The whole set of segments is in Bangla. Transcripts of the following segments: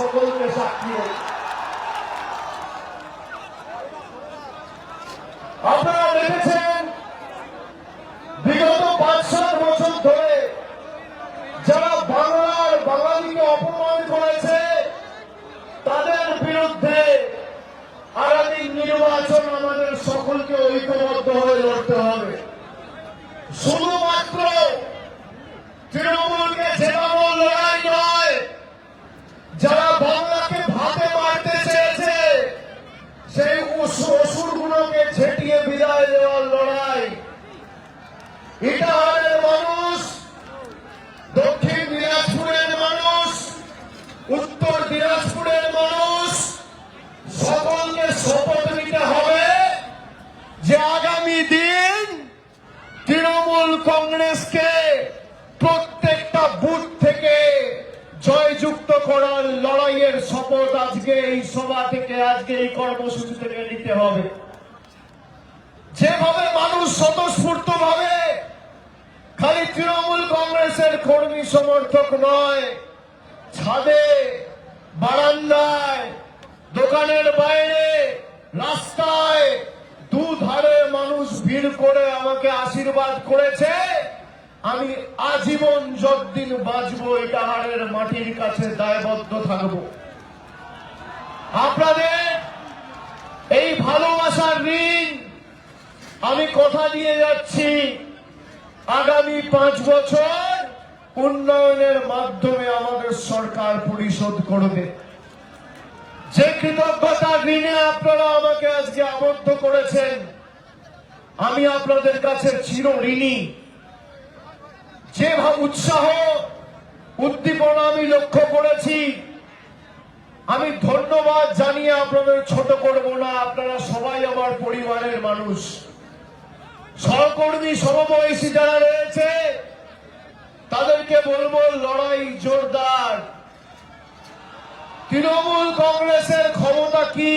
সকলকে সাক্ষী রেখে। আপনারা দেখেছেন বিগত ৫-৭ বছর ধরে যারা বাংলার বাঙালিকে অপমান করেছে তাদের বিরুদ্ধে আগামী নির্বাচন আমাদের সকলকে ঐক্যবদ্ধ হয়ে লড়তে হবে। শুধুমাত্র তৃণমূলকে জেতানোর লড়াই নয়, যারা বাংলাকে ভাতে মারতে চেয়েছে সেই অসুরগুলোকে ঝেঁটিয়ে বিদায় দেওয়ার লড়াই। ইটাহারের মানুষ, দক্ষিণ দিনাজপুরের মানুষ, উত্তর দিনাজপুরের মানুষ সকলকে শপথ নিতে হবে যে আগামী দিন তৃণমূল কংগ্রেসকে প্রত্যেকটা বুথ থেকে জয়যুক্ত করার লড়াইয়ের শপথ আজকে এই সভা থেকে, আজকে এই কর্মসূচি থেকে নিতে হবে। যেভাবে মানুষ স্বতঃস্ফূর্ত ভাবে খালি তৃণমূল কংগ্রেসের কর্মী সমর্থক নয়, ছাদে, বারান্দায়, দোকানের বাইরে, রাস্তায় দুধারে মানুষ ভিড় করে আমাকে আশীর্বাদ করেছে, আমি আজীবন যতদিন বাঁচবো ইটাহারের মাটির কাছে দায়বদ্ধ থাকব। আপনাদের এই ভালোবাসার ঋণ আমি কথা দিয়ে যাচ্ছি, আগামী 5 বছর উন্নয়নের মাধ্যমে আমাদের সরকার পরিশোধ করবে। যে কৃতজ্ঞতার ঋণে আপনারা আমাকে আজকে আবদ্ধ করেছেন, আমি আপনাদের কাছে চির ঋণী। যে উৎসাহ উদ্দীপনা আমি লক্ষ্য করেছি, আমি ধন্যবাদ জানিয়ে আপনাদের ছোট করব না। আপনারা সবাই আমার পরিবারের মানুষ। সহকর্মী সমবয়সী যারা রয়েছে তাদেরকে বলবো, লড়াই জোরদার। তৃণমূল কংগ্রেসের ক্ষমতা কি?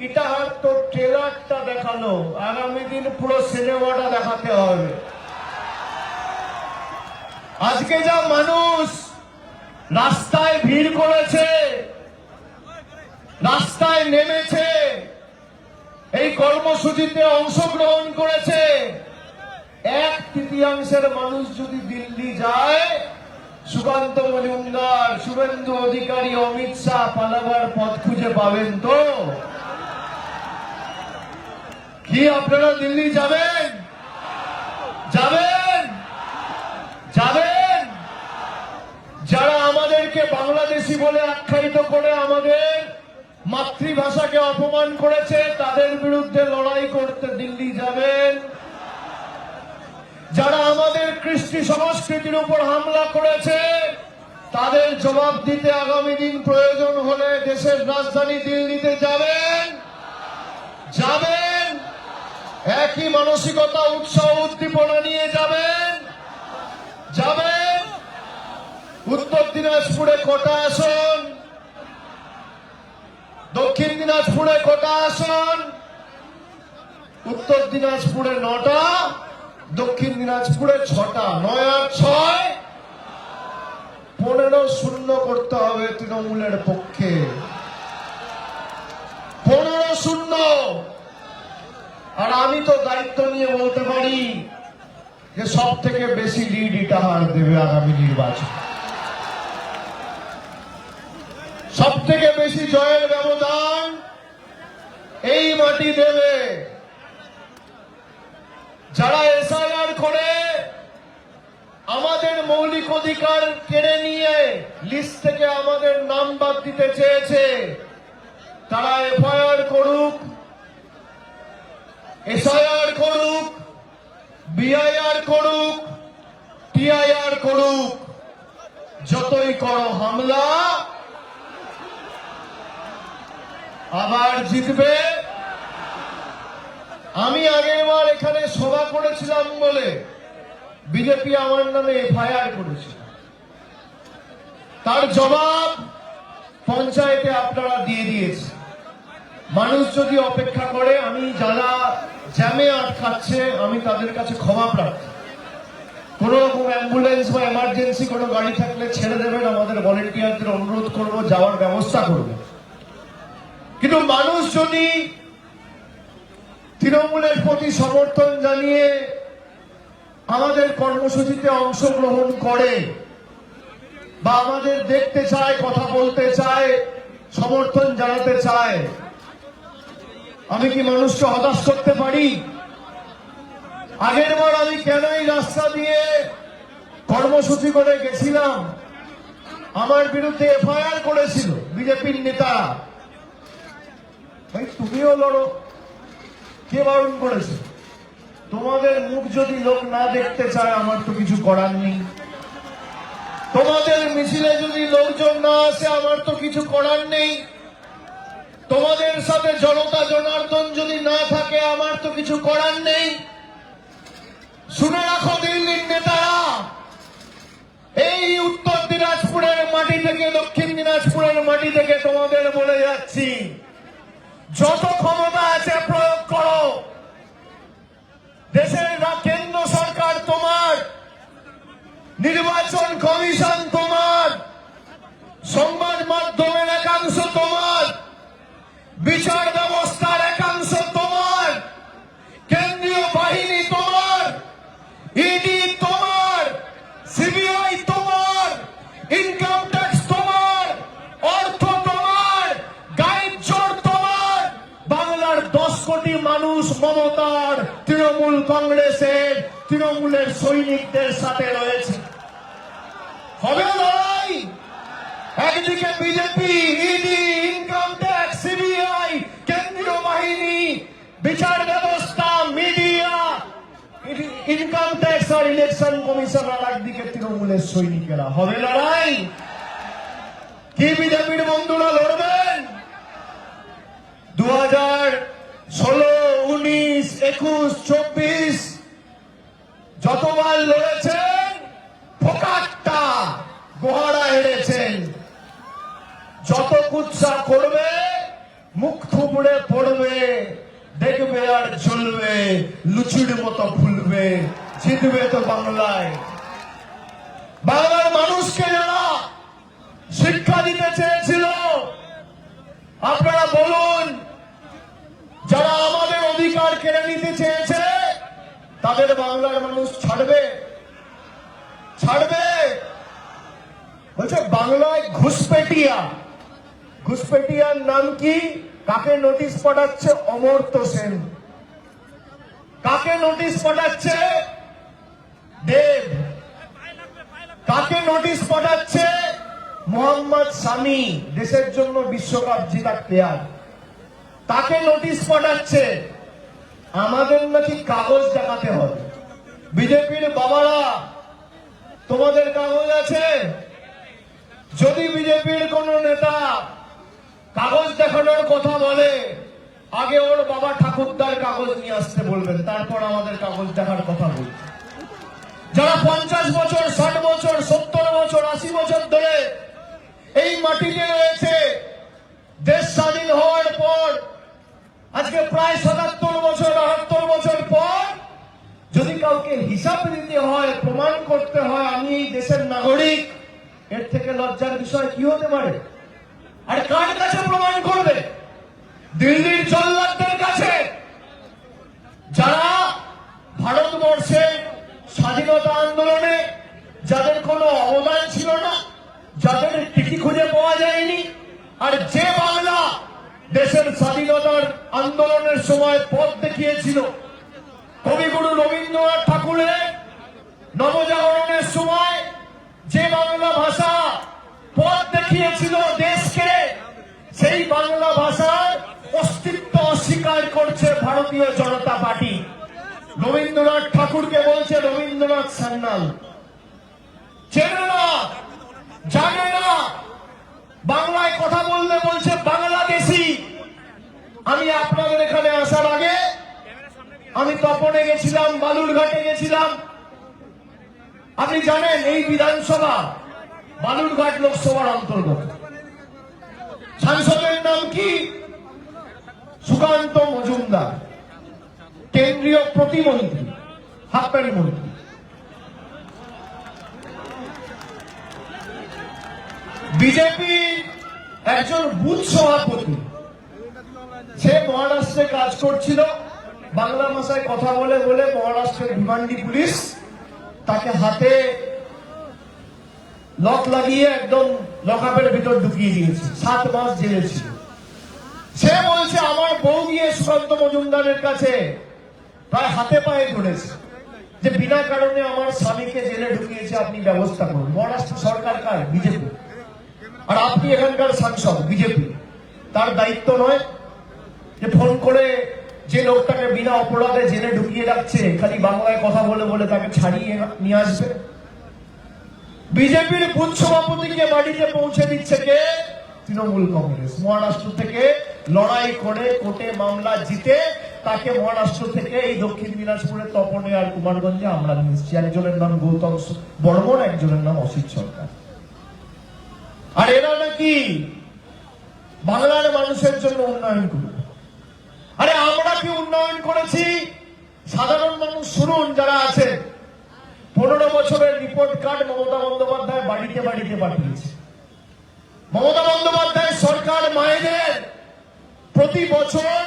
ইটাহার তো ট্রেলারটা দেখানো, আগামী দিন পুরো সিনেমাটা দেখাতে হবে। আজকে যা মানুষ রাস্তায় ভিড় করেছে, রাস্তায় নেমেছে, এই কর্মসূচিতে অংশগ্রহণ করেছে, 1/3 মানুষ যদি দিল্লি যায়, সুকান্ত মজুমদার, শুভেন্দু অধিকারী, অমিত শাহ পালাবার পথ খুঁজে পাবেন তো? কি আপনারা দিল্লি যাবেন? যাবেন? যাবেন? যারা আমাদেরকে বাংলাদেশি বলে আখ্যায়িত করে আমাদের মাতৃভাষাকে অপমান করেছে তাদের বিরুদ্ধে লড়াই করতে দিল্লি যাবেন? যারা আমাদের কৃষ্টি সংস্কৃতির উপর হামলা করেছে তাদের জবাব দিতে আগামী দিন প্রয়োজন হলে দেশের রাজধানী দিল্লিতে যাবেন? যাবেন? একই মানসিকতা, উৎসাহ, উদ্দীপনা নিয়ে যাবেন? যাবেন? উত্তর দিনাজপুরে কটা আসন? দক্ষিণ দিনাজপুরে কটা আসন? উত্তর দিনাজপুরে 9টা, দক্ষিণ দিনাজপুরে 6টা। 9 আর 6 15-0 করতে হবে তৃণমূলের পক্ষে। 15-0। আর আমি তো দায়িত্ব নিয়ে বলতে পারি যে সব থেকে বেশি লিড ইটাহার দেবে আগামী নির্বাচন। সব থেকে বেশি জয়ের ব্যবধান এই মাটি দেবে। যারা এসআইআর করে আমাদের মৌলিক অধিকার কেড়ে নিয়ে লিস্ট থেকে আমাদের নাম বাদ দিতে চেয়েছে, তারা এফআইআর করুক, এসআইআর করুক, বিআইআর করুক, টিআইআর করুক, যতই করো হামলা, আবার জিতবে। আমি আগেরবার এখানে সভা করেছিলাম বলে বিজেপি আমার নামে এফআইআর করেছিল, তার জবাব পঞ্চায়েতে আপনারা দিয়ে দিয়েছে। মানুষ যদি অপেক্ষা করে, আমি যারা জ্যামে আটকাচ্ছে আমি তাদের কাছে ক্ষমা প্রার্থী। কোন রকম অ্যাম্বুলেন্স বা এমার্জেন্সি কোনো গাড়ি থাকলে ছেড়ে দেবেন, আমাদের ভলেন্টিয়ারদের অনুরোধ করব, যাওয়ার ব্যবস্থা করবে। কিন্তু মানুষ যদি তৃণমূলের প্রতি সমর্থন জানিয়ে আমাদের কর্মসূচিতে অংশগ্রহণ করে বা আমাদের দেখতে চায়, কথা বলতে চায়, সমর্থন জানাতে চায়, আমি কি মানুষকে হতাশ করতে পারি? আগের বার আমি কেন এই রাস্তা দিয়ে কর্মসূচি করে গেছিলাম? আমার বিরুদ্ধে এফআইআর করেছিল বিজেপির নেতা। ভাই তুমিও লড়ো, কে বারণ করেছে? তোমাদের মুখ যদি লোক না দেখতে চায় আমার তো কিছু করার নেই। তোমাদের মিছিলে যদি লোকজন না আসে আমার তো কিছু করার নেই। তোমাদের সাথে জনতা জনার্দন যদি না থাকে আমার তো কিছু করার নেই। শুনে রাখো দিল্লির নেতারা, এই উত্তর দিনাজপুরের মাটি থেকে, দক্ষিণ দিনাজপুরের মাটি থেকে তোমাদের বলে যাচ্ছি, যত ক্ষমতা আছে প্রয়োগ করো। দেশের কেন্দ্র সরকার তোমার, নির্বাচন কমিশন তোমার, সংবাদ মাধ্যমের একাংশ তোমার, বিচার ব্যবস্থার একাংশ তোমার, কেন্দ্রীয় বাহিনী তোমার, ইডি তোমার, সিবিআই তোমার, ইনকাম ট্যাক্স তোমার, অর্থ তোমার, গাইড চোর তোমার। বাংলার 10 কোটি মানুষ মমতার, তৃণমূল কংগ্রেসের, তৃণমূলের সৈনিকদের সাথে রয়েছে। হবে লড়াই। একদিকে BJP, ED, income tax, CBI, কেন্দ্রীয় বাহিনী, বিচার ব্যবস্থা, মিডিয়া, ইনকাম ট্যাক্স আর ইলেকশন কমিশন, আর একদিকে তৃণমূলের সৈনিকেরা। হবে লড়াই। কি বিজেপির বন্ধুরা লড়বেন? 2016, 19, 21, 24 যতবার লড়েছেন ফোকাট্টা গোহারা হেরেছেন। যত কুৎসা করবে মুখ থুবড়ে পড়বে, দেখবে আর চলবে, লুচির মতো ফুলবে, জিতবে তো বাংলায়। বাংলার মানুষকে যারা শিক্ষা দিতে চেয়েছিল, আপনারা বলুন, যারা আমাদের অধিকার কেড়ে নিতে চেয়েছে তাদের বাংলার মানুষ ছাড়বে? ছাড়বে? বলছে বাংলায় ঘুষপেটিয়া। ঘুষপেটিয়ার নাম কি? কাকে নোটিশ পাঠাচ্ছে? অমর্ত্য সেন। কাকে নোটিশ পাঠাচ্ছে? দেব। কাকে নোটিশ পাঠাচ্ছে? মোহাম্মদ শামি, দেশের জন্য বিশ্বকাপ জেতা প্লেয়ার। তাকে নোটিশ পাঠাচ্ছে। আমাদের নাকি কাগজ দেখাতে হবে। বিজেপির বাবারা, তোমাদের কাগজ আছে? যদি বিজেপির কোন নেতা কাগজ দেখানোর কথা বলে, আগে ওর বাবা ঠাকুরদার কাগজ নিয়ে আসতে বলবেন, তারপর আমাদের কাগজ দেখার কথা বলবেন। যারা 50 বছর, 60 বছর, 70 বছর, 80 বছর ধরে এই মাটিতে রয়েছে, দেশ স্বাধীন হওয়ার পর আজকে প্রায় 77 বছর, 78 বছর পর যদি কাউকে হিসাব দিতে হয়, প্রমাণ করতে হয় আমি এই দেশের নাগরিক, এর থেকে লজ্জার বিষয় কি হতে পারে? আর কার কাছে প্রমাণ করবে? দিল্লির জল্লাদদের কাছে, যারা ভারতবর্ষের স্বাধীনতা আন্দোলনে যাদের কোনো অবদান ছিল না, যাদের টিকি খুঁজে পাওয়া যায়নি, আর যে বাংলা দেশের স্বাধীনতার আন্দোলনের সময় পথ দেখিয়েছিল। কবিগুরু রবীন্দ্রনাথ ঠাকুরের নবজাগরণের সময় যে বাংলা ভাষা পথ দেখিয়েছিল দেশকে, সেই বাংলা ভাষার অস্তিত্ব অস্বীকার করছে ভারতীয় জনতা পার্টি। রবীন্দ্রনাথ ঠাকুরকে বলছে রবীন্দ্রনাথ সান্যাল। চেনে না, জানে না, বাংলায় কথা বললে বলছে বাংলাদেশি। আমি আপনাদের এখানে আসার আগে আমি তপনে গেছিলাম, বালুরঘাটে গেছিলাম। আপনি জানেন এই বিধানসভা বালুরঘাট লোকসভার অন্তর্গত। সাংসদের নাম কি? সুকান্ত মজুমদার, কেন্দ্রীয় প্রতিমন্ত্রী, হাফ প্যান্ট মন্ত্রী। বিজেপি একজন বুথ সভাপতি, সে মহারাষ্ট্রে কাজ করছিল, বাংলা ভাষায় কথা বলে বলে মহারাষ্ট্রের ভিভান্ডি পুলিশ তাকে হাতে লক লাগিয়ে একদম লকআপের ভিতর ঢুকিয়ে দিয়েছে, 7 মাস জেলে ছিল। সে বলছে আমার বউ গিয়ে সুকান্ত মজুমদারের কাছে প্রায় হাতে পায়ে ধরেছে যে বিনা কারণে আমার স্বামীকে জেলে ঢুকিয়েছে, আপনি ব্যবস্থা করুন। মহারাষ্ট্র সরকার কার? বিজেপি। আর আপনি এখানকার সাংসদ, বিজেপি। তার দায়িত্ব নয় যে ফোন করে যে লোকটাকে বিনা অপরাধে জেলে ঢুকিয়ে রাখছে খালি বাংলায় কথা বলে বলে তাকে ছাড়িয়ে নিয়ে আসবে? বিজেপির বুথ সভাপতিকে বাড়িতে পৌঁছে দিচ্ছে কে? তৃণমূল কংগ্রেস। মহারাষ্ট্র থেকে লড়াই করে কোর্টে মামলা জিতে তাকে মহারাষ্ট্র থেকে এই দক্ষিণ দিনাজপুরের তপনে আর কুমারগঞ্জে আমরা নিয়ে এসেছি। একজনের নাম গৌতম বর্মন, একজনের নাম অসিত সরকার। আর এরা নাকি বাংলার মানুষের জন্য উন্নয়ন করবে। আরে আমরা কি উন্নয়ন করেছি? সাধারণ মানুষ শুনুন যারা আছেন, 15 বছরের রিপোর্ট কার্ড মমতা বন্দ্যোপাধ্যায় বাড়িতে বাড়িতে পাঠিয়েছে। মমতা বন্দ্যোপাধ্যায় সরকার মায়েদের প্রতি বছর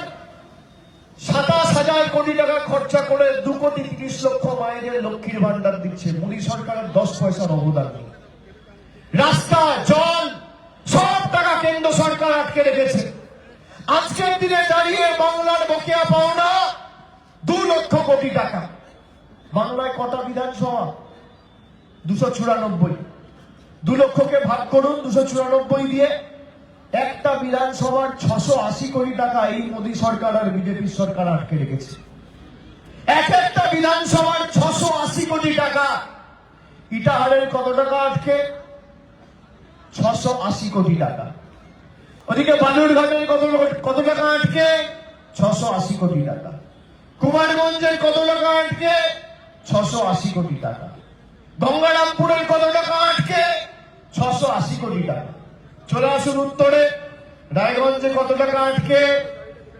27,000 কোটি টাকা খরচা করে 2 কোটি 30 লক্ষ মায়েদের লক্ষ্মীর ভান্ডার দিচ্ছে। মোদী সরকারের 10 পয়সার অবদান নেই। রাস্তা, জল, সব টাকা কেন্দ্র সরকার আটকে রেখেছে। আজকের দিনে দাঁড়িয়ে বাংলার বকেয়া পাওনা 2 লক্ষ কোটি টাকা। বাংলায় কটা বিধানসভা? 294। 2 লক্ষকে ভাগ করুন 294 দিয়ে। একটা বিধানসভার 680 কোটি টাকা এই মোদী সরকার আর বিজেপি সরকার আটকে রেখেছে। একটা বিধানসভার 680 কোটি টাকা। ইটাহারের কত টাকা আটকে? 680 কোটি টাকা। ওদিকে বালুরঘাটের কত টাকা আটকে? 680 কোটি টাকা। কুমারগঞ্জের কত টাকা আটকে? 680 কোটি টাকা। গঙ্গারামপুরের কত টাকা আটকে? 680 কোটি টাকা। চলে আসুন উত্তরে, রায়গঞ্জে কত টাকা আটকে?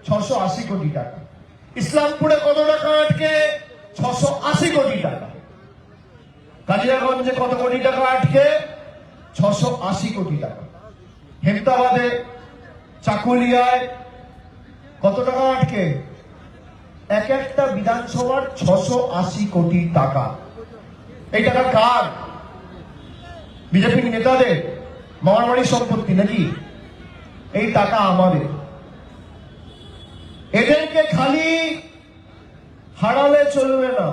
680 কোটি টাকা। ইসলামপুরে কত টাকা আটকে? 680 কোটি টাকা। কালিয়াগঞ্জে কত কোটি টাকা আটকে? 680 কোটি টাকা। হেমতাবাদে, চাকুলিয়ায় কত টাকা আটকে? একটা বিধানসভার 680 কোটি টাকা। এই টাকা কার? বিজেপির নেতাদের মামার বাড়ির সম্পত্তি নাকি? এই টাকা আমাদের। এদেরকে খালি হারালে চলবে না,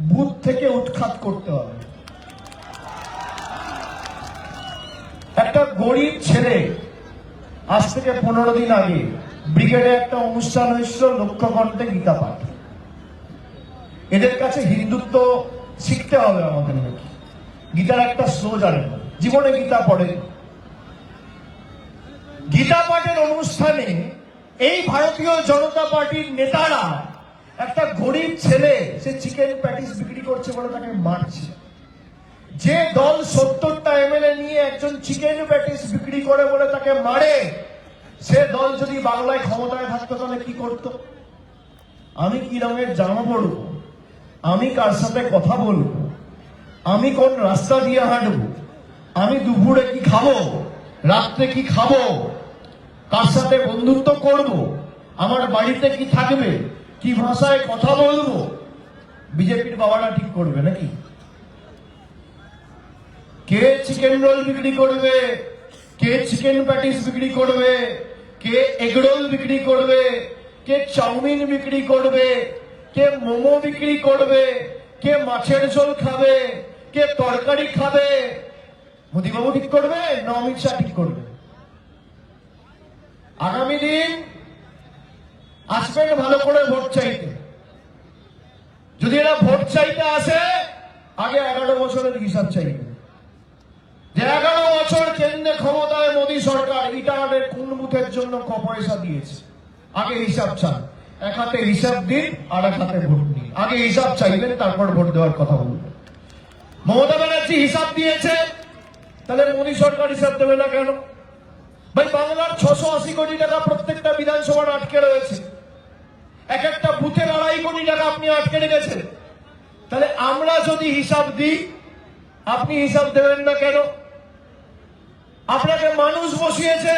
বুথ থেকে উৎখাত করতে হবে। একটা গরিব ছেলে আজ থেকে 15 দিন আগে ব্রিগেডে একটা অনুষ্ঠান হয়েছিল, লক্ষ্যকণ্ঠে গীতা পাঠ। এদের কাছে হিন্দুত্ব শিখতে হবে আমাদের নাকি? গীতার একটা স্লো জানে না, জীবনে গীতা পড়ে। গীতা পাঠের অনুষ্ঠানে এই ভারতীয় জনতা পার্টির নেতারা একটা গরিব ছেলে, সে চিকেন প্যাটিস বিক্রি করছে বলে তাকে মারছে। যে দল 70টা এমএলএ নিয়ে একজন চিকেন প্যাটিস বিক্রি করে বলে তাকে মারে, সে দল যদি বাংলায় ক্ষমতায় থাকতো তাহলে কি করত? আমি কি রঙের জামা পরবো, আমি কার সাথে কথা বলবো, আমি কোন রাস্তা দিয়ে হাঁটবো, আমি দুপুরে কি খাবো, রাত্রে কি খাবো, কার সাথে বন্ধুত্ব করব, আমার বাড়িতে কি থাকবে, কি ভাষায় কথা বলবো, বিজেপির বাবারা ঠিক করবে নাকি? কে চিকেন রোল বিক্রি করবে, কে চিকেন প্যাটিস বিক্রি করবে, কে এগ রোল বিক্রি করবে, কে চাউমিন বিক্রি করবে, কে মোমো বিক্রি করবে, কে মাছের ঝোল খাবে, কে তরকারি খাবে, মোদীবাবু ঠিক করবে না অমিত শাহ ঠিক করবে? আগামী দিন আসবেন ভালো করে ভোট চাইতে। যদি এরা ভোট চাইতে আসে, আগে 11 বছরের হিসাব চাইবে যে 11 বছর কেন্দ্রে ক্ষমতায় মোদী সরকার ইটাহারের কোন বুথের জন্য ক পয়সা দিয়েছে। আগে হিসাব চান, এক হাতে হিসাব দিন আর এক হাতে ভোট নিন। আগে হিসাব চাইবেন, তারপর ভোট দেওয়ার কথা বলবেন। মমতা ব্যানার্জি হিসাব দিয়েছে, তাহলে মোদী সরকার হিসাব দেবে না কেন? ভাই, বাংলার 680 কোটি টাকা প্রত্যেকটা বিধানসভার আটকে রয়েছে। এক একটা বুথে 2.5 কোটি টাকা আপনি আটকে রেখেছেন। তাহলে আমরা যদি হিসাব দিই, আপনি হিসাব দেবেন না কেন? আপনাকে মানুষ বসিয়েছে।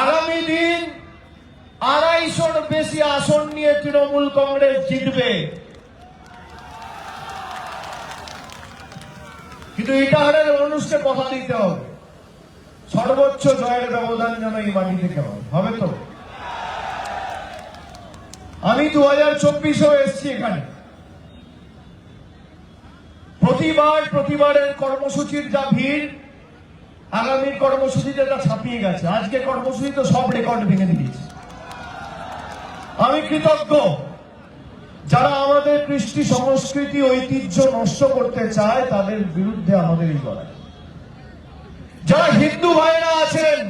আগামী দিন 250-র বেশি আসন নিয়ে তৃণমূল কংগ্রেস জিতবে। কিন্তু ইটাহারের মানুষকে কথা দিতে হবে, সর্বোচ্চ জয়ের ব্যবধান যেন এই মাটি থেকে হবে। তো আমি 2024-এও এসছি এখানে, প্রতিবারের কর্মসূচির যা ভিড়, আগামী কর্মসূচিতে তা ছাপিয়ে গেছে। আজকে কর্মসূচি তো সব রেকর্ড ভেঙে দিয়েছে। আমি কৃতজ্ঞ যারা আমাদের কৃষ্টি সংস্কৃতি ঐতিহ্য নষ্ট করতে চায় তাদের বিরুদ্ধে আমাদের এই লড়াই। যারা হিন্দু ভাইরা আছেন,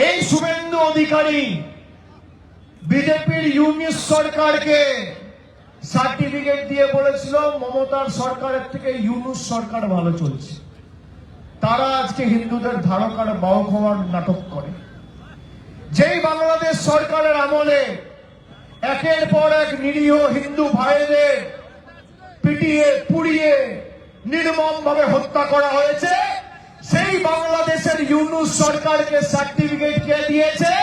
এই শুভেন্দু অধিকারী বিজেপির ইউনিস সরকারকে সার্টিফিকেট দিয়ে বলেছিল মমতার সরকারের থেকে ইউনুস সরকার ভালো চলছে। তারা আজকে হিন্দুদের ধারকার বাহক হওয়ার নাটক করে। যেই বাংলাদেশ সরকারের আমলে একের পর এক নিরীহ হিন্দু ভাইদের পিটিয়ে পুড়িয়ে নির্মমভাবে হত্যা করা হয়েছে, সেই বাংলাদেশের ইউনুস সরকারকে সার্টিফিকেট কে দিয়েছে?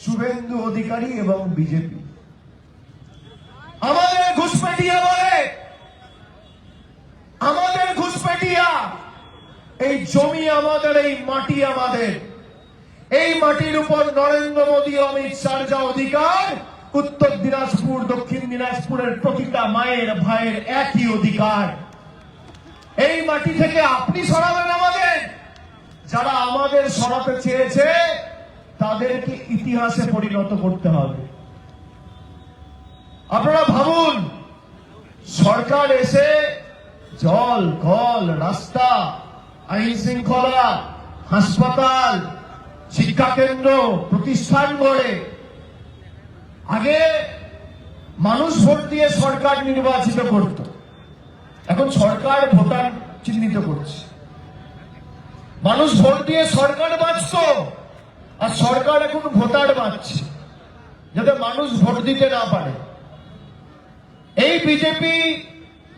শুভেন্দু অধিকারী এবং বিজেপি। আমাদের ঘুষপেটিয়া বলে, আমাদের ঘুষপেটিয়া। এই জমি আমাদের, এই মাটি আমাদের। এই মাটির উপর নরেন্দ্র মোদী, অমিত শাহর যা অধিকার, উত্তর দিনাজপুর, দক্ষিণ দিনাজপুরের প্রতিটা মায়ের ভাইয়ের একই অধিকার। এই মাটি থেকে আপনি সরাবেন আমাদের? যারা আমাদের সরাতে চেয়েছে তাদেরকে ইতিহাসে পরিণত করতে হবে। আপনারা ভাবুন, সরকার এসে জল, কল, রাস্তা, আইন শৃঙ্খলা, হাসপাতাল, শিক্ষা কেন্দ্র প্রতিষ্ঠান করে। আগে মানুষ ভোট দিয়ে সরকার নির্বাচিত করত, এখন সরকার ভোটার চিহ্নিত করছে। মানুষ ভোট দিয়ে সরকার বাঁচত, আর সরকার এখন ভোটার বাঁচছে, যাতে মানুষ ভোট দিতে না পারে। এই বিজেপি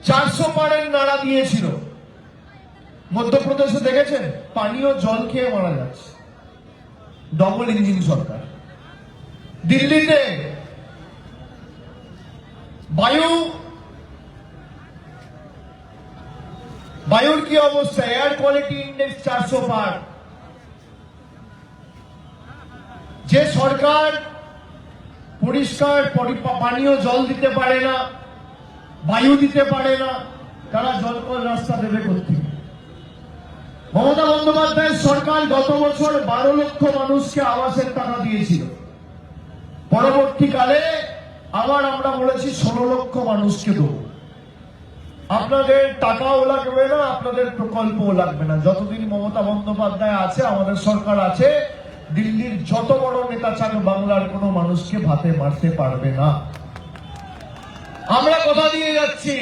400 পারের নাড়া দিয়েছিল। মধ্যপ্রদেশে দেখেছেন, পানীয় জল খেয়ে মারা যাচ্ছে। ডবল ইঞ্জিন সরকার। দিল্লিতে বায়ুর কি অবস্থা? এয়ার কোয়ালিটি ইন্ডেক্স 400 পার। যে সরকার পরিষ্কার পানীয় জল দিতে পারে না, বায়ু দিতে পারে না, তারা জলকল রাস্তা দেবে কোথায়? মমতা বন্দ্যোপাধ্যায়ের সরকার গত বছর 12 লক্ষ মানুষকে আবাসের টাকা দিয়েছিল। পরবর্তীকালে আবার আমরা বলেছি 16 লক্ষ মানুষকে দেব। আপনাদের টাকাও লাগবে না, আপনাদের প্রকল্পও লাগবে না। যতদিন মমতা বন্দ্যোপাধ্যায় আছে, আমাদের সরকার আছে, দিল্লির যত বড় নেতা চাক বাংলার কোনো মানুষকে ভাতে মারতে পারবে না। আমরা কথা দিয়ে যাচ্ছি।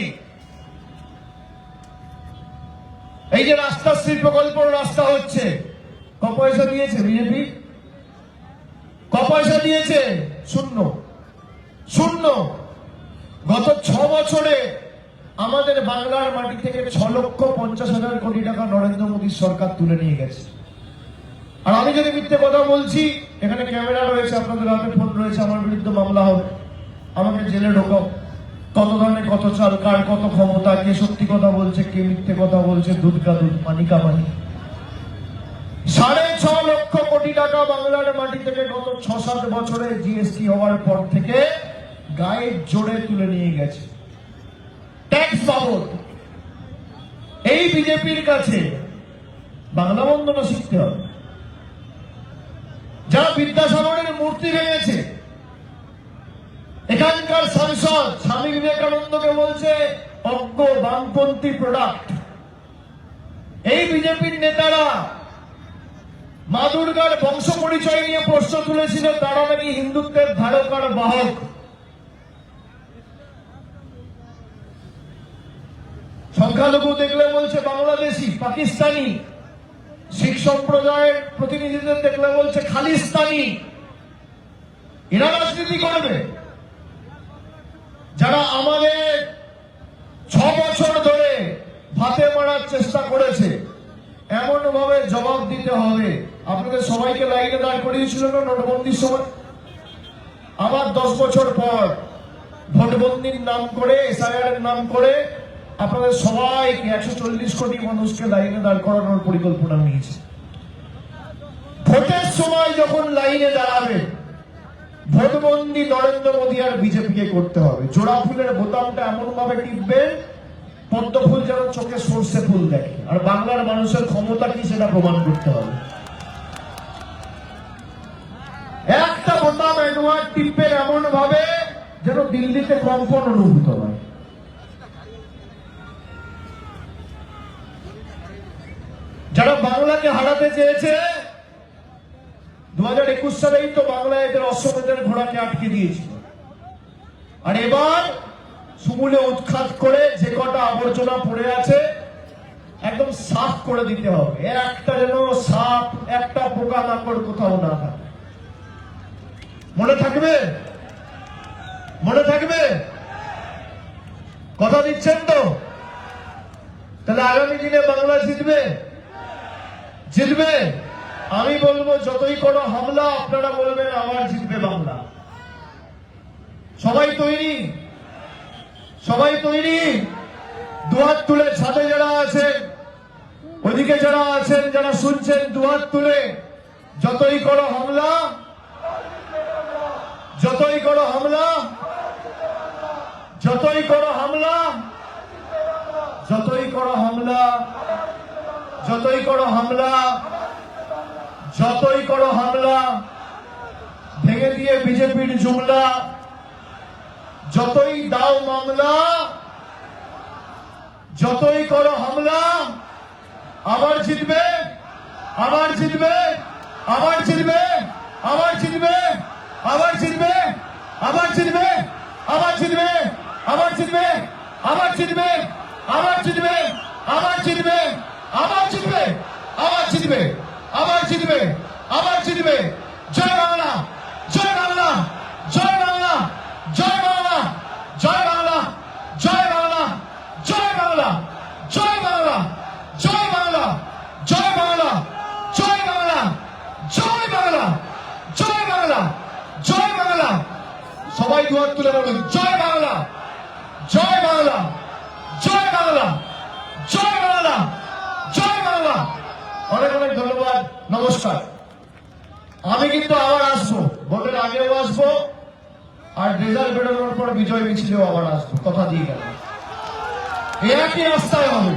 এই যে রাস্তাশ্রী প্রকল্প রাস্তা হচ্ছে, ক পয়সা দিয়েছে বিজেপি? ক পয়সা দিয়েছে? শূন্য, শূন্য। গত 6 বছরে আমাদের বাংলার মাটি থেকে 6,50,000 কোটি টাকা নরেন্দ্র মোদীর সরকার তুলে নিয়ে গেছে। আর আমি যদি মিথ্যে কথা বলছি, এখানে ক্যামেরা রয়েছে, আপনাদের হাতে ফোন রয়েছে, আমার বিরুদ্ধে মামলা হবে, আমাকে জেলে ঢোকাও। কত ধরনের কত চাল, কার কত ক্ষমতা, কে সত্যি কথা বলছে, কে মিথ্যে কথা বলছে, দুধ কা দুধ, পানি কা পানি। 6.5 লক্ষ কোটি টাকা বাংলার মাটি থেকে গত 6-7 বছরে জিএসটি হওয়ার পর থেকে গায়ের জোরে তুলে নিয়ে গেছে ট্যাক্স বাবদ। এই বিজেপির কাছে বাংলা বন্দনা শিখতে হবে। যারা বিদ্যাসাগরের মূর্তি ভেঙেছে, এখানকার সাংসদ স্বামী বিবেকানন্দকে বলছে অজ্ঞ বামপন্থী প্রোডাক্ট। এই বিজেপির নেতারা মা দুর্গার বংশ পরিচয় নিয়ে প্রশ্ন তুলেছিল, তারা নাকি হিন্দুত্বের ধারকার বাহক। সংখ্যালঘু দেখলে বলছে বাংলাদেশি, পাকিস্তানি। শিখ সম্প্রদায়ের প্রতিনিধিদের দেখলে বলছে খালিস্তানি। এরা রাজনীতি করবে? যারা আমাদের 6 বছর ধরে ভাতে মারার ভাবে জবাব দিতে হবে। আপনাদের সবাইকে লাইনে দাঁড় করিয়েছিল না নোটবন্দির সময়? আবার 10 বছর পর ভোটবন্দির নাম করে, এসআইআর এর নাম করে আপনাদের সবাইকে 140 কোটি মানুষকে লাইনে দাঁড় করানোর পরিকল্পনা নিয়েছে। ভোটের সময় যখন লাইনে দাঁড়াবে, ভোটবন্দি নরেন্দ্র মোদী আর বিজেপিকে করতে হবে। জোড়া ফুলের বোতামটা এমন ভাবে টিপবেন পদ্ম ফুল যেন চোখে সর্ষে ফুল দেখে। আর বাংলার মানুষের ক্ষমতা কি সেটা প্রমাণ করতে হবে। একটা বোতাম একবার টিপবেন এমন ভাবে যেন দিল্লিতে কম্পন অনুভূত হয়। যারা বাংলাকে হারাতে চেয়েছে 2021 সালেই তো বাংলায় এদের অশ্বমেধের ঘোড়াকে আটকে দিয়েছিল। আর এবার সমূলে উৎখাত করে যে কটা আবর্জনা পড়ে আছে একদম সাফ করে দিতে হবে। একটা যেন সাপ, একটা পোকা মাকড় কোথাও না থাকে। মনে থাকবে? মনে থাকবে? কথা দিচ্ছেন তো? তাহলে আগামী দিনে বাংলা জিতবে? জিতবে? আমি বলবো যতই কোনো হামলা আপনারা বলবেন আবার জিতবে বাংলা। সবাই তৈরি? সবাই তৈরি? দুহাত তুলে ছাদে যারা আছেন, ওদিকে যারা আছেন, যারা শুনছেন, দুহাত তুলে যতই করো হামলা, যতই করো হামলা, যতই করো হামলা, যতই করো হামলা, যতই করো হামলা, যতই করো হামলা, ভেঙে দিয়ে বিজেপির জুমলা, যতই দাও মামলা, যতই করো হামলা, আবার জিতবে, আবার জিতবে, আবার জিতবে, আবার জিতবে, আবার জিতবে, আবার জিতবে, আবার জিতবে, আবার জিতবে, আবার জিতবে, আবার জিতবে, আবার জিতবে, আবার জিতবে, আবার জিতবে, আবার জিতবে, আবার জিতবে। জয় বাংলা, জয় বাংলা, জয় বাংলা, জয় বাংলা, জয় বাংলা, জয় বাংলা, জয় বাংলা, জয় বাংলা, জয় বাংলা, জয় বাংলা, জয় বাংলা, জয় বাংলা, জয় বাংলা, জয় বাংলা। সবাই দুহাত তুলে বলুন জয় বাংলা, জয় বাংলা, জয় বাংলা, জয় বাংলা, জয় বাংলা। অনেক অনেক ধন্যবাদ, নমস্কার। আমি কিন্তু আবার আসবো, ভোটের আগেও আসবো, আর রেজাল্ট বেরোনোর পর বিজয় মিছিলেও আবার আসবো, কথা দিয়ে গেল। একই রাস্তায় হবে।